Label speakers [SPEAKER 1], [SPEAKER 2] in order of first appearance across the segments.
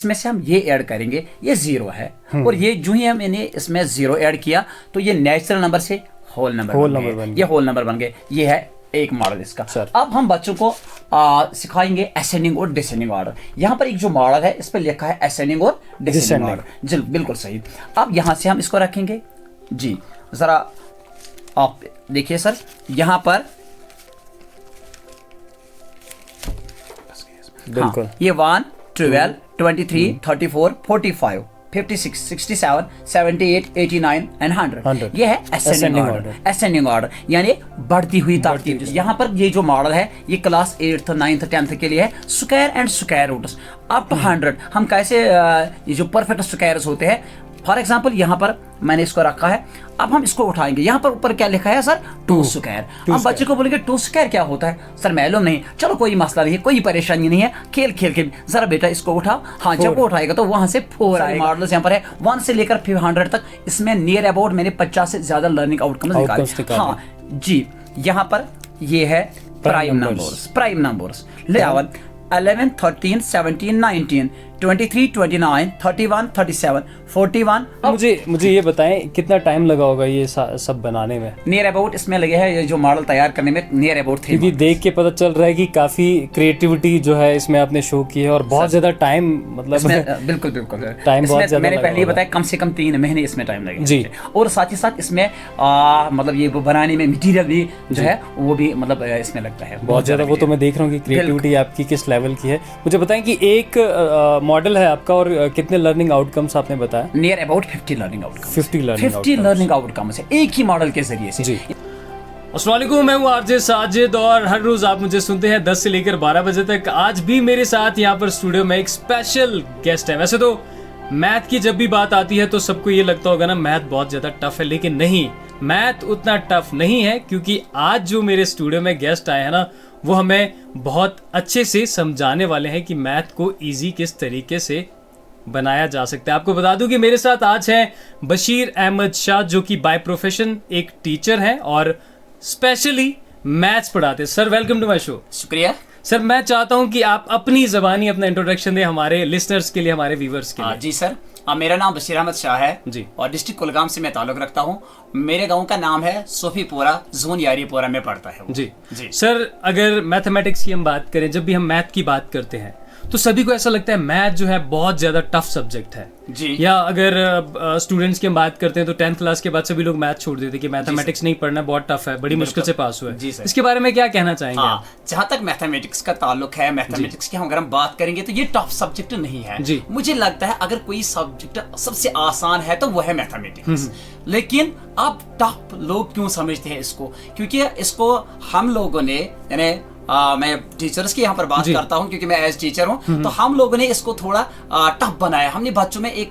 [SPEAKER 1] इसमें से हम ये ऐड करेंगे, ये 0 है और ये जो ही हमने इसमें 0 ऐड किया तो ये नेचुरल नंबर से होल नंबर बन गए, ये होल नंबर बन गए। ये है एक मॉडल इसका। अब हम बच्चों को सिखाएंगे असेंडिंग और डिसेंडिंग ऑर्डर। यहाँ पर एक जो मॉडल है इस पर लिखा है असेंडिंग और डिसेंडिंग ऑर्डर, जी बिल्कुल सही। अब यहाँ से हम इसको रखेंगे जी, जरा आप देखिए सर, यहाँ पर बिल्कुल ये 1 12 23 34 45 56 67 78 89 एंड 100 ये है असेंडिंग ऑर्डर। असेंडिंग ऑर्डर यानी बढ़ती हुई तरतीब। यहाँ पर ये जो मॉडल है ये क्लास 8th 9th 10th के लिए है। Square and square roots up to 100 हम कैसे ये जो परफेक्ट स्क्वायर्स होते हैं, फॉर एग्जाम्पल यहाँ पर मैंने इसको रखा है। अब हम इसको उठाएंगे, यहाँ पर ऊपर क्या लिखा है सर, 2 स्क्वायर। हम बच्चे को बोलेंगे 2 स्क्वायर क्या होता है सर, मालूम नहीं। चलो कोई मसला नहीं है, कोई परेशानी नहीं है, खेल खेल के जरा बेटा इसको उठाओ। हाँ जब वो उठाएगा तो वहां से 4 आएगा। मॉडल्स यहाँ पर है 1 से लेकर 100 तक। इसमें नियर अबाउट मैंने 50 से ज्यादा लर्निंग आउटकम्स निकाले। हाँ जी, यहाँ पर ये है प्राइम नंबर्स। प्राइम नंबर्स ले 11 13 17 19 23 29 31 37 41।
[SPEAKER 2] मुझे ये बताएं कितना टाइम लगा होगा ये सब बनाने में?
[SPEAKER 1] नियर अबाउट इसमें लगे हैं ये जो मॉडल तैयार करने में नियर अबाउट 3
[SPEAKER 2] क्योंकि देख के पता चल रहा है कि काफी क्रिएटिविटी जो है इसमें आपने शो की है और बहुत ज्यादा टाइम, मतलब
[SPEAKER 1] बिल्कुल बिल्कुल
[SPEAKER 2] टाइम बहुत ज्यादा।
[SPEAKER 1] मैंने पहले ही बताया कम से कम 3 महीने इसमें टाइम लगे जी। और साथ ही साथ इसमें मतलब ये बनाने में मटीरियल भी जो है वो भी मतलब इसमें लगता है
[SPEAKER 2] बहुत ज्यादा। वो तो मैं देख रहा हूँ कि क्रिएटिविटी आपकी किस लेवल की है। मुझे बताएं कि एक मॉडल है आपका और कितने लर्निंग आउटकम्स आपने बताया?
[SPEAKER 1] Near about 50 learning outcomes.
[SPEAKER 2] 50
[SPEAKER 1] learning outcomes है एक ही मॉडल के जरिए से।
[SPEAKER 2] अस्सलाम वालेकुम, मैं हूँ आरजे साजिद और हर रोज आप मुझे सुनते हैं 10 से लेकर 12 बजे तक। आज भी मेरे साथ यहाँ पर स्टूडियो में एक स्पेशल गेस्ट है। वैसे तो मैथ की जब भी बात आती है तो सबको ये लगता होगा ना मैथ बहुत ज्यादा टफ है, लेकिन नहीं, मैथ उतना टफ नहीं है। क्योंकि आज जो मेरे स्टूडियो में गेस्ट आए हैं ना, वो हमें बहुत अच्छे से समझाने वाले हैं कि मैथ को इजी किस तरीके से बनाया जा सकता है। आपको बता दूं कि मेरे साथ आज हैं बशीर अहमद शाह, जो कि बाय प्रोफेशन एक टीचर हैं और स्पेशली मैथ्स पढ़ाते हैं। Sir welcome to my show.
[SPEAKER 1] शुक्रिया
[SPEAKER 2] सर। मैं चाहता हूं कि आप अपनी ज़बानी अपना इंट्रोडक्शन दें हमारे लिसनर्स के लिए, हमारे व्यूवर्स के लिए।
[SPEAKER 1] जी सर, मेरा नाम बशीर अहमद शाह है
[SPEAKER 2] जी
[SPEAKER 1] और डिस्ट्रिक्ट कुलगाम से मैं ताल्लुक रखता हूँ। मेरे गांव का नाम है सोफीपुरा, जोन यारीपुरा में पड़ता है वो।
[SPEAKER 2] जी सर, अगर मैथमेटिक्स की हम बात करें, जब भी हम मैथ की बात करते हैं तो सभी को ऐसा लगता है मैथ जो है बहुत ज्यादा टफ सब्जेक्ट है
[SPEAKER 1] जी।
[SPEAKER 2] या अगर स्टूडेंट्स की हम बात करते हैं तो 10th क्लास के बाद सभी लोग मैथ छोड़ देते हैं कि मैथमेटिक्स नहीं पढ़ना, बहुत टफ है, बड़ी मुश्किल से पास हुआ है। इसके बारे में क्या कहना चाहेंगे?
[SPEAKER 1] हाँ, जहाँ तक मैथमेटिक्स का ताल्लुक है, मैथमेटिक्स की अगर हम बात करेंगे तो ये टफ सब्जेक्ट नहीं है
[SPEAKER 2] जी।
[SPEAKER 1] मुझे लगता है अगर कोई सब्जेक्ट सबसे आसान है तो वो है मैथमेटिक्स। लेकिन अब टफ लोग क्यों समझते हैं इसको? क्योंकि इसको हम लोगों ने यानी मैं टीचर्स की यहाँ पर बात करता हूँ क्योंकि मैं एज टीचर हूँ, तो हम लोगों ने इसको थोड़ा टफ बनाया। हमने बच्चों में एक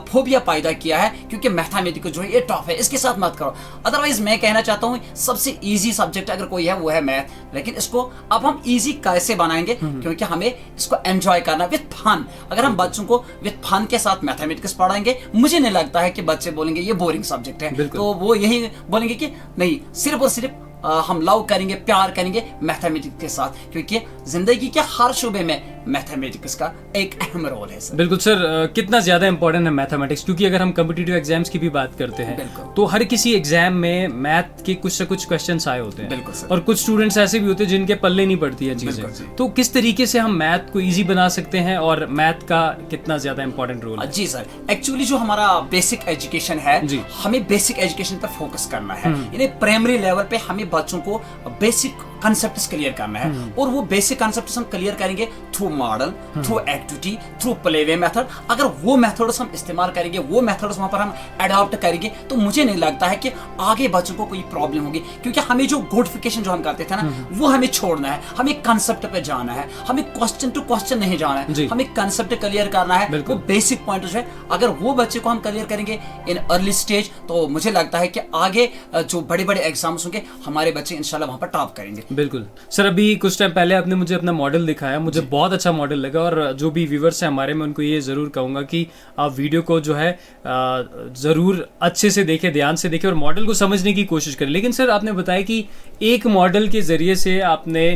[SPEAKER 1] फोबिया पैदा किया है क्योंकि मैथमेटिक्स जो है ये टफ है, इसके साथ मत करो। अदरवाइज मैं कहना चाहता हूँ सबसे इजी सब्जेक्ट अगर कोई है वो है मैथ। लेकिन इसको अब हम इजी कैसे बनाएंगे? क्योंकि हमें इसको एंजॉय करना विद फन। अगर हम बच्चों को विद फन के साथ मैथमेटिक्स पढ़ाएंगे, मुझे नहीं लगता है कि बच्चे बोलेंगे ये बोरिंग सब्जेक्ट है। तो वो यही बोलेंगे कि नहीं, सिर्फ और सिर्फ हम लव करेंगे, प्यार करेंगे मैथमेटिक्स के साथ, क्योंकि जिंदगी के हर शुबे में मैथमेटिक्स का एक अहम रोल है सर।
[SPEAKER 2] बिल्कुल सर, कितना ज्यादा इंपॉर्टेंट है मैथमेटिक्स, क्योंकि अगर हम कॉम्पिटिटिव एग्जाम्स की भी बात करते हैं तो हर किसी एग्जाम में मैथ के कुछ से कुछ क्वेश्चंस आए होते हैं।
[SPEAKER 1] बिल्कुल सर।
[SPEAKER 2] और कुछ स्टूडेंट्स ऐसे भी होते हैं जिनके पल्ले नहीं पड़ती है चीजें। तो किस तरीके से हम मैथ को ईजी बना सकते हैं और मैथ का कितना ज्यादा इंपॉर्टेंट रोल है?
[SPEAKER 1] जी सर, एक्चुअली जो हमारा बेसिक एजुकेशन है, हमें बेसिक एजुकेशन पर फोकस करना है। यानी प्राइमरी लेवल पे हमें बच्चों को बेसिक कॉन्सेप्ट्स क्लियर करना है और वो बेसिक कॉन्सेप्ट्स हम क्लियर करेंगे through model, through activity, through playway method. अगर वो मेथड्स हम इस्तेमाल करेंगे, वो मेथड्स वहां पर हम अडॉप्ट करेंगे, तो मुझे नहीं लगता है कि आगे बच्चों को कोई प्रॉब्लम होगी। क्योंकि हमें जो गोडिफिकेशन जो हम करते थे ना, वो हमें छोड़ना है, हमें कंसेप्ट पे जाना है, हमें क्वेश्चन टू क्वेश्चन नहीं जाना है, हमें कंसेप्ट क्लियर करना है। वो बेसिक पॉइंट जो है अगर वो बच्चे को हम क्लियर करेंगे इन अर्ली स्टेज, तो मुझे लगता है कि आगे जो बड़े बड़े एग्जाम्स होंगे हमारे बच्चे इंशाल्लाह वहां पर टॉप करेंगे।
[SPEAKER 2] बिल्कुल सर, अभी कुछ टाइम पहले आपने मुझे अपना मॉडल दिखाया, मुझे बहुत अच्छा मॉडल लगा और जो भी व्यूवर्स हैं हमारे, मैं उनको ये ज़रूर कहूँगा कि आप वीडियो को जो है ज़रूर अच्छे से देखें, ध्यान से देखें और मॉडल को समझने की कोशिश करें। लेकिन सर आपने बताया कि एक मॉडल के ज़रिए से आपने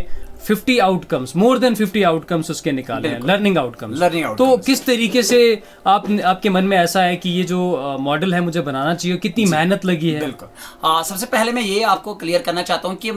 [SPEAKER 2] 50 आउटकम्स, मोर देन 50 आउटकम्स उसके निकाले हैं, लर्निंग आउटकम्स। तो किस तरीके से आपके मन में ऐसा है कि ये जो मॉडल है मुझे बनाना चाहिए, कितनी मेहनत लगी है?
[SPEAKER 1] बिल्कुल। सबसे पहले मैं ये आपको क्लियर करना चाहता हूँ कि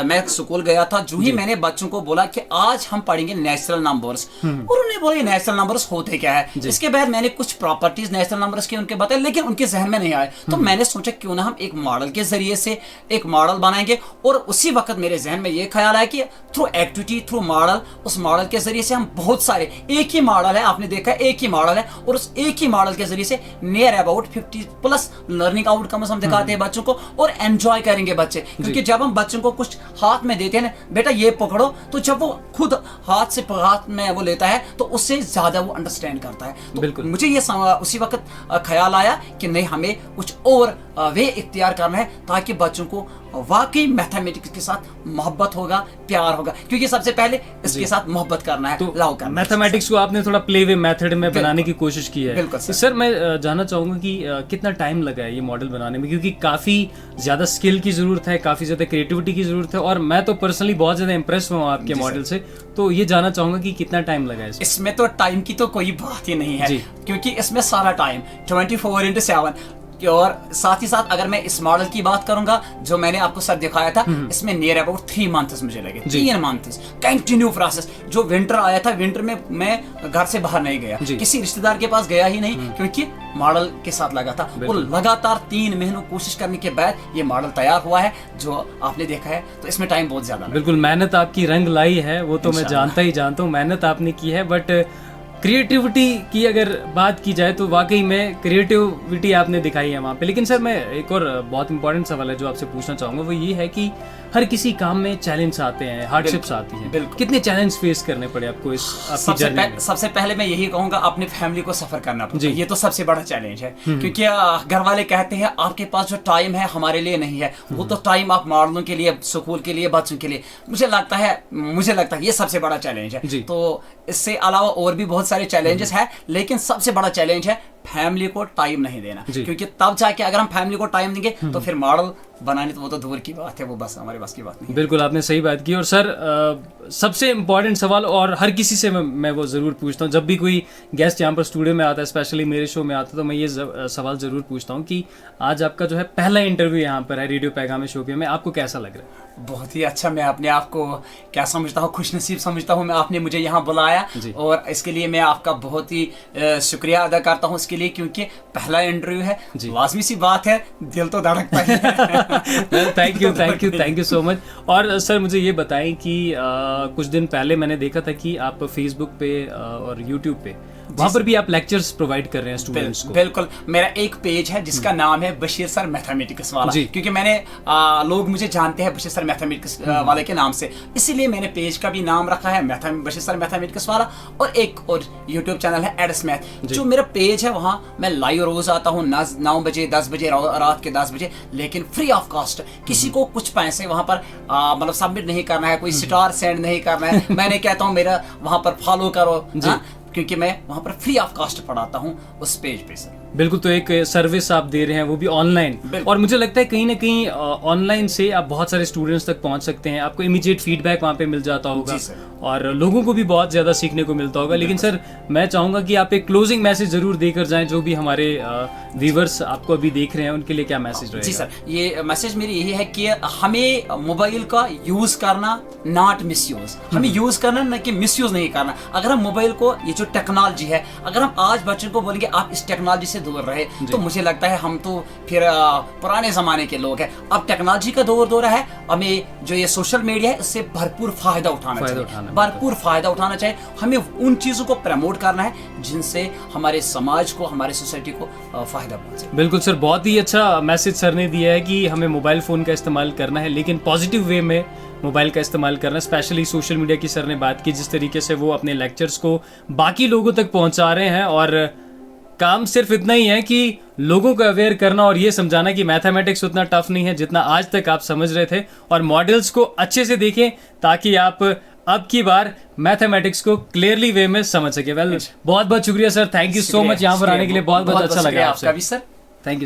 [SPEAKER 1] मैं स्कूल गया था, जो ही मैंने बच्चों को बोला कि आज हम पढ़ेंगे नेचुरल नंबर्स, और उन्होंने बोला ये नेचुरल नंबर्स होते क्या है। इसके बाद मैंने कुछ प्रॉपर्टीज नेचुरल नंबर्स की उनके बताए, लेकिन उनके जहन में नहीं आए। तो मैंने सोचा क्यों ना हम एक मॉडल के जरिए से एक मॉडल बनाएंगे, और उसी वक्त मेरे जहन में ये ख्याल आया कि थ्रू एक्टिविटी, थ्रू मॉडल, उस मॉडल के जरिए से हम बहुत सारे, एक ही मॉडल है, आपने देखा एक ही मॉडल है, और उस एक ही मॉडल के जरिए से नियर अबाउट 50+ लर्निंग आउटकम्स हम दिखाते हैं बच्चों को, और एंजॉय करेंगे बच्चे। क्योंकि जब हम बच्चों को कुछ हाथ में देते हैं ना, बेटा ये पकड़ो, तो जब वो खुद हाथ में वो लेता है तो उससे ज्यादा वो अंडरस्टैंड करता है। तो मुझे ये उसी वक्त ख्याल आया कि नहीं, हमें कुछ और वे इख्तियार करना है ताकि बच्चों को वाकई मैथमेटिक्स के साथ मोहब्बत होगा, प्यार होगा, क्योंकि सबसे पहले इसके साथ मोहब्बत करना है, तो लव करना है।
[SPEAKER 2] मैथमेटिक्स को आपने थोड़ा प्ले वे मेथड में बनाने की कोशिश की है।
[SPEAKER 1] बिल्कुल
[SPEAKER 2] सर, मैं जानना चाहूंगा कि कितना टाइम लगा है ये मॉडल बनाने में, क्योंकि काफी ज्यादा स्किल की जरूरत है, काफी ज्यादा क्रिएटिविटी की जरूरत है, और मैं तो पर्सनली बहुत ज्यादा इंप्रेस हुआ आपके मॉडल से। तो ये जानना चाहूंगा कि कितना टाइम लगा है
[SPEAKER 1] इसमें। तो टाइम की तो कोई बात ही नहीं है, क्योंकि इसमें सारा टाइम 24/7, और साथ ही साथ अगर मैं इस मॉडल की बात करूंगा जो मैंने आपको सर दिखाया था, इसमें नियर अबाउट 3 मंथ्स मुझे लगे, 3 मंथ्स कंटिन्यू प्रोसेस। जो विंटर आया था, विंटर में मैं घर से बाहर नहीं गया, किसी रिश्तेदार के पास गया ही नहीं, क्योंकि मॉडल के साथ लगा था। और लगातार 3 महीनों कोशिश करने के बाद ये मॉडल तैयार हुआ है जो आपने देखा है। तो इसमें टाइम बहुत ज्यादा,
[SPEAKER 2] बिल्कुल मेहनत आपकी रंग लाई है, वो तो मैं जानता हूँ, मेहनत आपने की है। बट क्रिएटिविटी की अगर बात की जाए तो वाकई में क्रिएटिविटी आपने दिखाई है वहाँ पे। लेकिन सर, मैं एक और बहुत इंपॉर्टेंट सवाल है जो आपसे पूछना चाहूँगा, वो ये है कि हर किसी काम में चैलेंज आते हैं, हार्डशिप्स आती हैं। कितने चैलेंज फेस करने पड़े आपको इस आपकी जर्नी में?
[SPEAKER 1] सबसे पहले मैं यही कहूँगा, अपनी फैमिली को सफर करना पड़ता है, ये तो सबसे बड़ा चैलेंज है। क्योंकि घर वाले कहते हैं आपके पास जो टाइम है हमारे लिए नहीं है, वो तो टाइम आप मॉडलों के लिए, स्कूल के लिए, बच्चों के लिए। मुझे लगता है ये सबसे बड़ा चैलेंज है। तो इससे अलावा और भी बहुत सारे चैलेंजेस है, लेकिन सबसे बड़ा चैलेंज है फैमिली को टाइम नहीं देना। क्योंकि तब जाके अगर हम फैमिली को टाइम देंगे तो फिर मॉडल बनाने, तो वो तो दूर की बात है, वो बस हमारे बस की बात नहीं।
[SPEAKER 2] बिल्कुल, आपने सही बात की। और सर, सबसे इम्पोर्टेंट सवाल, और हर किसी से मैं वो जरूर पूछता हूँ जब भी कोई गेस्ट यहाँ पर स्टूडियो में आता है, स्पेशली मेरे शो में आता है, तो मैं ये सवाल जरूर पूछता हूँ कि आज आपका जो है पहला इंटरव्यू यहाँ पर है रेडियो पैगाम शो पे में, आपको कैसा लग रहा है?
[SPEAKER 1] बहुत ही अच्छा। मैं अपने आप को क्या समझता हूँ, खुशनसीब समझता हूँ। मैं आपने मुझे यहाँ बुलाया, और इसके लिए मैं आपका बहुत ही शुक्रिया अदा करता हूँ इसके लिए, क्योंकि पहला इंटरव्यू है, लाजमी सी बात है, दिल तो धड़कता है।
[SPEAKER 2] Thank you so much. और सर, मुझे ये बताएं कि कुछ दिन पहले मैंने देखा था कि आप फेसबुक पे और यूट्यूब पे वहाँ पर भी आप लेक्चर्स प्रोवाइड कर रहे हैं स्टूडेंट्स को।
[SPEAKER 1] बिल्कुल, मेरा एक पेज है जिसका नाम है बशीर सर मैथमेटिक्स वाला, क्योंकि मैंने लोग मुझे जानते हैं बशीर सर मैथमेटिक्स वाले के नाम से, इसीलिए मैंने पेज का भी नाम रखा है बशीर सर मैथमेटिक्स वाला। और एक और यूट्यूब चैनल है एडस मैथ। जो मेरा पेज है, वहाँ मैं लाइव रोज आता हूँ 9 बजे, 10 बजे, रात के 10 बजे, लेकिन फ्री ऑफ कॉस्ट। किसी को कुछ पैसे वहाँ पर मतलब सबमिट नहीं करना है, कोई स्टार सेंड नहीं करना है। मैंने कहता हूँ मेरा वहाँ पर फॉलो करो, क्योंकि मैं वहाँ पर फ्री ऑफ कॉस्ट पढ़ाता हूँ उस पेज पे सर।
[SPEAKER 2] बिल्कुल, तो एक सर्विस आप दे रहे हैं, वो भी ऑनलाइन। और मुझे लगता है कहीं ना कहीं ऑनलाइन से आप बहुत सारे स्टूडेंट्स तक पहुंच सकते हैं, आपको इमीडिएट फीडबैक वहाँ पे मिल जाता होगा, और लोगों को भी बहुत ज्यादा सीखने को मिलता होगा। लेकिन सर, मैं चाहूंगा कि आप एक क्लोजिंग मैसेज जरूर देकर जाएं, जो भी हमारे व्यूअर्स आपको अभी देख रहे हैं उनके लिए क्या मैसेज रहेगा?
[SPEAKER 1] जी सर, ये मैसेज मेरी यही है कि हमें मोबाइल का यूज करना, नॉट मिस यूज। हमें यूज करना, न कि मिस यूज नहीं करना। अगर हम मोबाइल को, ये जो टेक्नोलॉजी है, अगर हम आज बच्चों को बोलेंगे आप इस टेक्नोलॉजी से दूर रहे, तो मुझे लगता है हम तो फिर पुराने जमाने के लोग हैं। अब टेक्नोलॉजी का दौर है, हमें जो ये सोशल मीडिया है इससे भरपूर फायदा उठाना चाहिए, भरपूर फायदा उठाना चाहिए। हमें उन चीजों को प्रमोट करना है जिनसे हमारे समाज को, हमारे सोसाइटी को फायदा पहुंचे।
[SPEAKER 2] बिल्कुल सर, बहुत ही अच्छा मैसेज सर ने दिया है कि हमें मोबाइल फोन का इस्तेमाल करना है, लेकिन पॉजिटिव वे में मोबाइल का इस्तेमाल करना। स्पेशली सोशल मीडिया की सर ने बात की, जिस तरीके से वो अपने लेक्चर्स को बाकी लोगों तक पहुंचा रहे हैं, और काम सिर्फ इतना ही है कि लोगों को अवेयर करना और ये समझाना कि मैथमेटिक्स उतना टफ नहीं है जितना आज तक आप समझ रहे थे, और मॉडल्स को अच्छे से देखें ताकि आप अब की बार मैथमेटिक्स को क्लियरली वे में समझ सके। वेल, बहुत बहुत शुक्रिया sir, thank you so much यहाँ पर आने के लिए, बहुत बहुत अच्छा लगा आपसे।
[SPEAKER 1] Thank you.